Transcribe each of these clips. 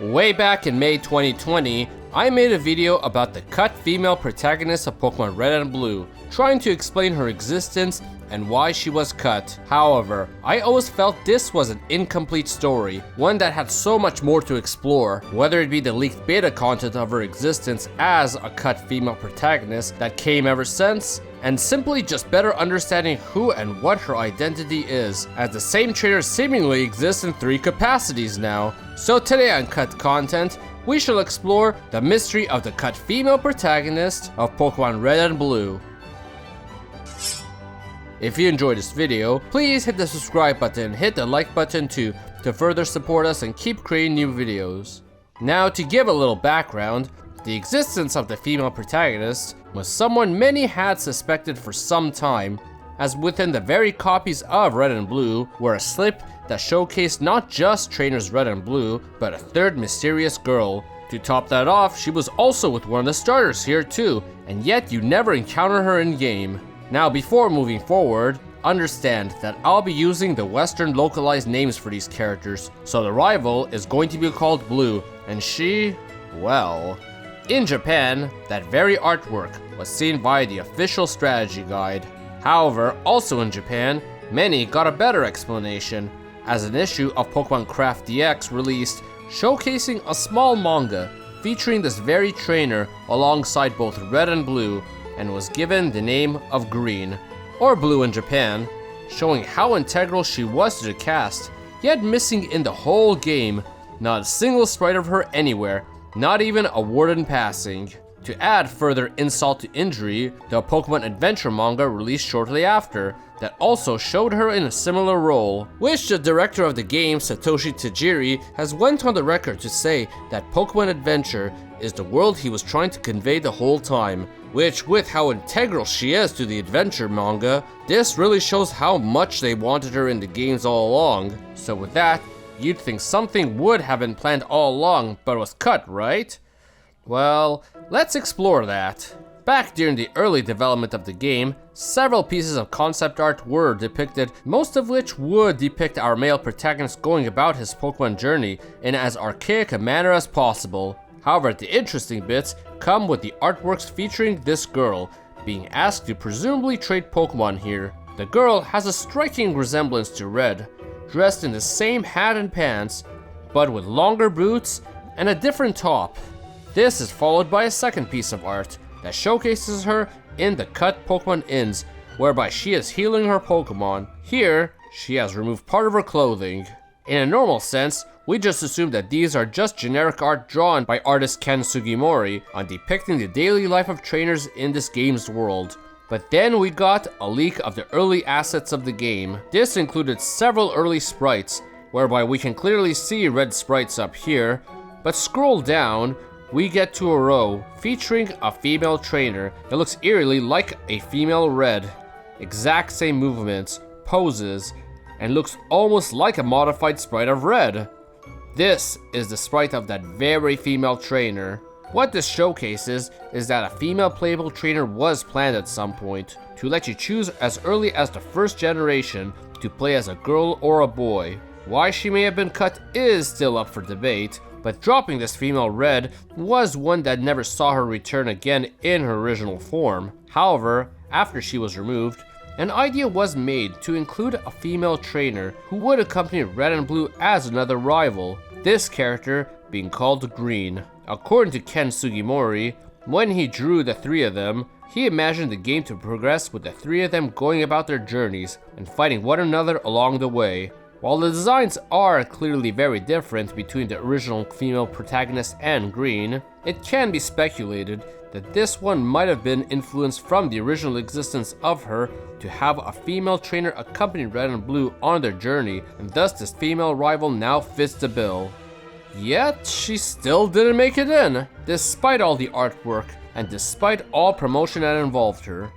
Way back in May 2020, I made a video about the cut female protagonist of Pokemon Red and Blue, trying to explain her existence and why she was cut. However, I always felt this was an incomplete story, one that had so much more to explore, whether it be the leaked beta content of her existence as a cut female protagonist that came ever since, and simply just better understanding who and what her identity is, as the same trainer seemingly exists in 3 capacities now. So today on Cut Content, we shall explore the mystery of the cut female protagonist of Pokemon Red and Blue. If you enjoyed this video, please hit the subscribe button and hit the like button too to further support us and keep creating new videos. Now, to give a little background, the existence of the female protagonist was someone many had suspected for some time, as within the very copies of Red and Blue were a slip that showcased not just trainers Red and Blue, but a third mysterious girl. To top that off, she was also with one of the starters here too, and yet you never encounter her in game. Now, before moving forward, understand that I'll be using the Western localized names for these characters, so the rival is going to be called Blue, and she, well, in Japan, that very artwork was seen via the official strategy guide. However, also in Japan, many got a better explanation, as an issue of Pokemon Craft DX released, showcasing a small manga featuring this very trainer alongside both Red and Blue, and was given the name of Green, or Blue in Japan, showing how integral she was to the cast, yet missing in the whole game, not a single sprite of her anywhere, not even a word in passing. To add further insult to injury, the Pokemon Adventure manga released shortly after, that also showed her in a similar role, which the director of the game, Satoshi Tajiri, has went on the record to say that Pokemon Adventure is the world he was trying to convey the whole time, which, with how integral she is to the adventure manga, this really shows how much they wanted her in the games all along. So with that, you'd think something would have been planned all along, but was cut, right? Well, let's explore that. Back during the early development of the game, several pieces of concept art were depicted, most of which would depict our male protagonist going about his Pokemon journey in as archaic a manner as possible. However, the interesting bits come with the artworks featuring this girl, being asked to presumably trade Pokemon here. The girl has a striking resemblance to Red, dressed in the same hat and pants, but with longer boots and a different top. This is followed by a second piece of art that showcases her in the cut Pokemon Inns, whereby she is healing her Pokemon. Here, she has removed part of her clothing. In a normal sense, we just assume that these are just generic art drawn by artist Ken Sugimori on depicting the daily life of trainers in this game's world. But then we got a leak of the early assets of the game. This included several early sprites, whereby we can clearly see red sprites up here, but scroll down, we get to a row featuring a female trainer that looks eerily like a female Red. Exact same movements, poses, and looks almost like a modified sprite of Red. This is the sprite of that very female trainer. What this showcases is that a female playable trainer was planned at some point, to let you choose as early as the first generation to play as a girl or a boy. Why she may have been cut is still up for debate, but dropping this female Red was one that never saw her return again in her original form. However, after she was removed, an idea was made to include a female trainer who would accompany Red and Blue as another rival, this character being called Green. According to Ken Sugimori, when he drew the 3 of them, he imagined the game to progress with the 3 of them going about their journeys and fighting one another along the way. While the designs are clearly very different between the original female protagonist and Green, it can be speculated that this one might have been influenced from the original existence of her to have a female trainer accompany Red and Blue on their journey, and thus this female rival now fits the bill. Yet, she still didn't make it in, despite all the artwork, and despite all promotion that involved her.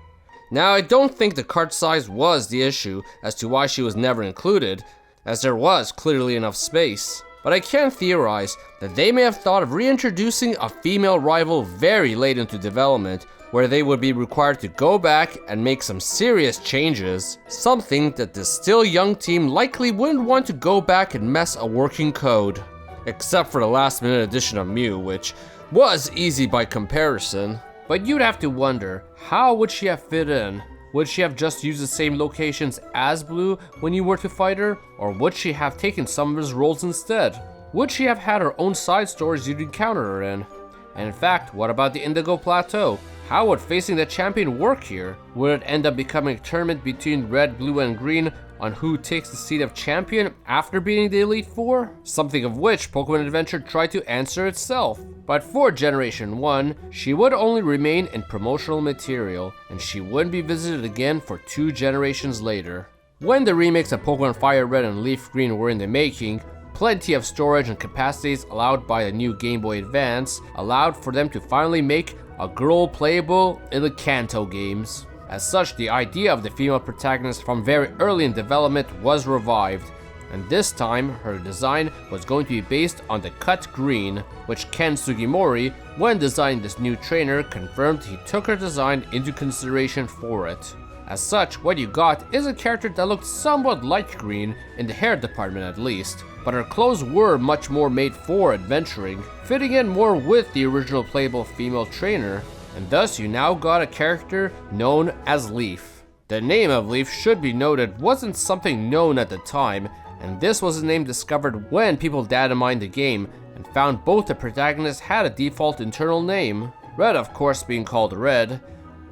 Now, I don't think the cart size was the issue as to why she was never included, as there was clearly enough space. But I can theorize that they may have thought of reintroducing a female rival very late into development, where they would be required to go back and make some serious changes, something that the still young team likely wouldn't want to go back and mess a working code. except for the last minute addition of Mew, which was easy by comparison. But you'd have to wonder, how would she have fit in? Would she have just used the same locations as Blue when you were to fight her? Or would she have taken some of his roles instead? Would she have had her own side stories you'd encounter her in? And in fact, what about the Indigo Plateau? How would facing the champion work here? Would it end up becoming a tournament between Red, Blue, and Green on who takes the seat of champion after beating the Elite Four? Something of which Pokemon Adventure tried to answer itself. But for Generation 1, she would only remain in promotional material, and she wouldn't be visited again for 2 generations later. When the remakes of Pokemon Fire Red and Leaf Green were in the making, plenty of storage and capacities allowed by the new Game Boy Advance allowed for them to finally make a girl playable in the Kanto games. As such, the idea of the female protagonist from very early in development was revived, and this time her design was going to be based on the cut green, which Ken Sugimori, when designing this new trainer, confirmed he took her design into consideration for it. As such, what you got is a character that looked somewhat light green, in the hair department at least, but her clothes were much more made for adventuring, fitting in more with the original playable female trainer, and thus you now got a character known as Leaf. The name of Leaf, should be noted, wasn't something known at the time, and this was a name discovered when people data mined the game and found both the protagonists had a default internal name, Red of course being called Red,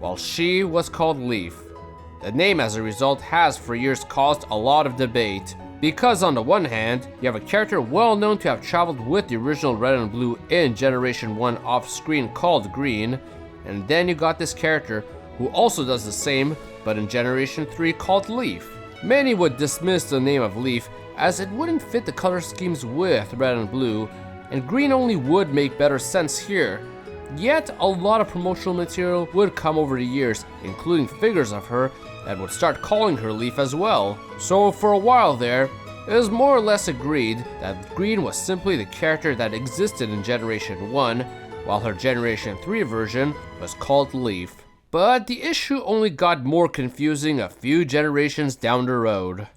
while she was called Leaf. The name as a result has for years caused a lot of debate, because on the one hand, you have a character well known to have traveled with the original Red and Blue in Generation 1 off screen called Green, and then you got this character who also does the same but in Generation 3 called Leaf. Many would dismiss the name of Leaf as it wouldn't fit the color schemes with Red and Blue, and Green only would make better sense here. Yet a lot of promotional material would come over the years, including figures of her that would start calling her Leaf as well. So for a while there, it was more or less agreed that Green was simply the character that existed in Generation 1, while her Generation 3 version was called Leaf. But the issue only got more confusing a few generations down the road.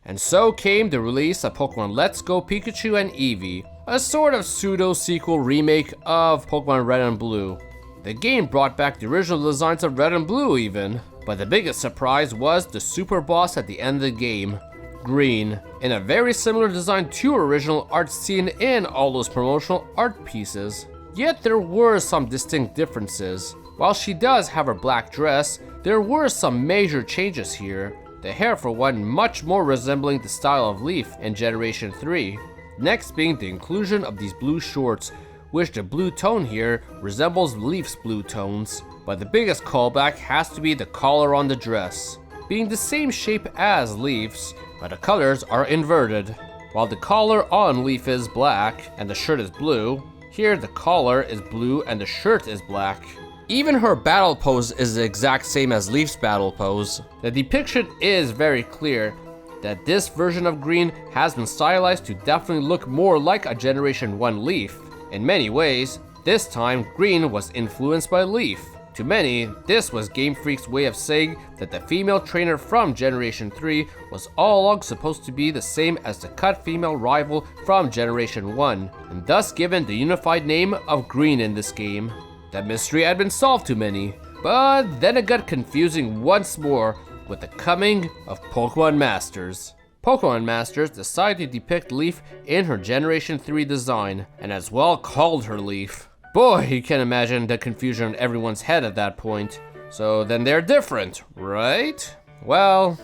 And so came the release of Pokemon Let's Go Pikachu and Eevee, a sort of pseudo-sequel remake of Pokemon Red and Blue. The game brought back the original designs of Red and Blue even, but the biggest surprise was the super boss at the end of the game, Green, in a very similar design to original art seen in all those promotional art pieces. Yet there were some distinct differences. While she does have her black dress, there were some major changes here. The hair for one much more resembling the style of Leaf in Generation 3. Next being the inclusion of these blue shorts, which the blue tone here resembles Leaf's blue tones. But the biggest callback has to be the collar on the dress, being the same shape as Leaf's, but the colors are inverted. While the collar on Leaf is black and the shirt is blue, here the collar is blue and the shirt is black. Even her battle pose is the exact same as Leaf's battle pose. The depiction is very clear that this version of Green has been stylized to definitely look more like a Generation 1 Leaf. In many ways, this time Green was influenced by Leaf. To many, this was Game Freak's way of saying that the female trainer from Generation 3 was all along supposed to be the same as the cut female rival from Generation 1, and thus given the unified name of Green in this game. That mystery had been solved to many, but then it got confusing once more with the coming of Pokemon Masters. Pokemon Masters decided to depict Leaf in her Generation 3 design, and as well called her Leaf. Boy, you can imagine the confusion in everyone's head at that point. So then they're different, right? Well,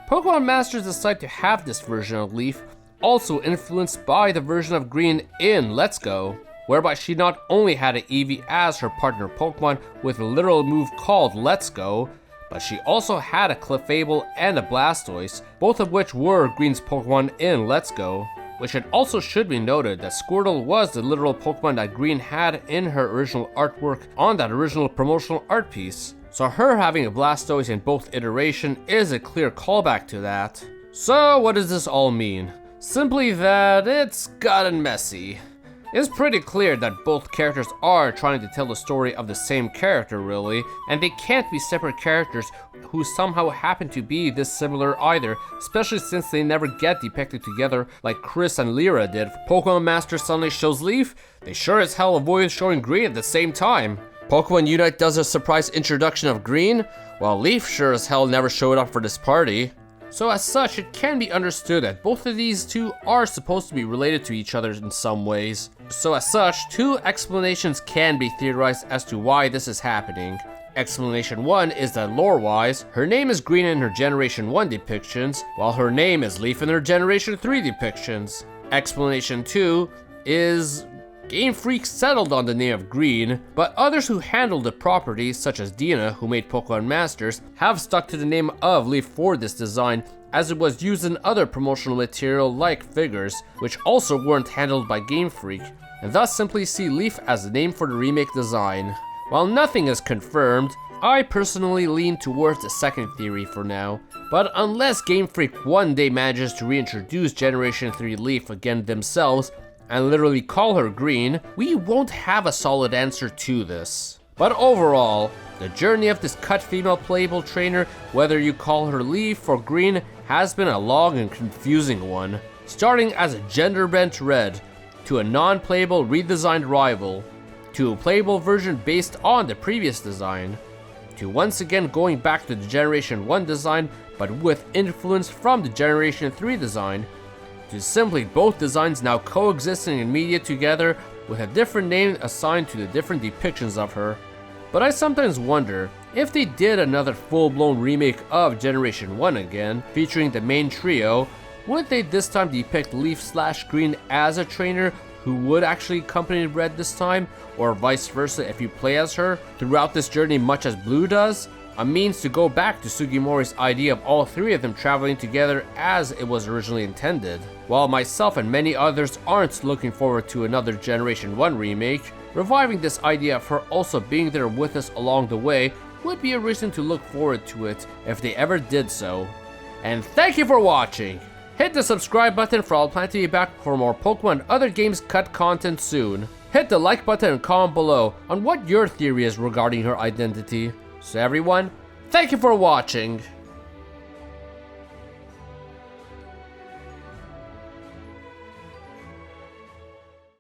Pokemon Masters decided to have this version of Leaf also influenced by the version of Green in Let's Go, whereby she not only had an Eevee as her partner Pokemon with a literal move called Let's Go, but she also had a Clefable and a Blastoise, both of which were Green's Pokemon in Let's Go. Which it also should be noted that Squirtle was the literal Pokemon that Green had in her original artwork on that original promotional art piece. So her having a Blastoise in both iteration is a clear callback to that. So what does this all mean? Simply that it's gotten messy. It's pretty clear that both characters are trying to tell the story of the same character really, and they can't be separate characters who somehow happen to be this similar either, especially since they never get depicted together like Chris and Lyra did. Pokemon Master suddenly shows Leaf, they sure as hell avoid showing Green at the same time. Pokemon Unite does a surprise introduction of Green, while Leaf sure as hell never showed up for this party. So as such, it can be understood that both of these two are supposed to be related to each other in some ways. So as such, two explanations can be theorized as to why this is happening. Explanation 1 is that lore-wise, her name is Green in her Generation 1 depictions, while her name is Leaf in her Generation 3 depictions. Explanation 2 is Game Freak settled on the name of Green, but others who handled the property, such as Dina, who made Pokemon Masters, have stuck to the name of Leaf for this design, as it was used in other promotional material like figures, which also weren't handled by Game Freak, and thus simply see Leaf as the name for the remake design. While nothing is confirmed, I personally lean towards the second theory for now, but unless Game Freak one day manages to reintroduce Generation 3 Leaf again themselves, and literally call her Green, we won't have a solid answer to this. But overall, the journey of this cut female playable trainer, whether you call her Leaf or Green, has been a long and confusing one. Starting as a gender-bent Red, to a non-playable redesigned rival, to a playable version based on the previous design, to once again going back to the Generation 1 design but with influence from the Generation 3 design, to simply both designs now coexisting in media together with a different name assigned to the different depictions of her. But I sometimes wonder, if they did another full-blown remake of Generation 1 again, featuring the main trio, would they this time depict Leaf/Green as a trainer who would actually accompany Red this time, or vice versa if you play as her throughout this journey much as Blue does? A means to go back to Sugimori's idea of all three of them traveling together as it was originally intended. While myself and many others aren't looking forward to another Generation 1 remake, reviving this idea of her also being there with us along the way would be a reason to look forward to it if they ever did so. And thank you for watching! Hit the subscribe button for I'll plan to be back for more Pokemon and other games cut content soon. Hit the like button and comment below on what your theory is regarding her identity. So everyone, thank you for watching!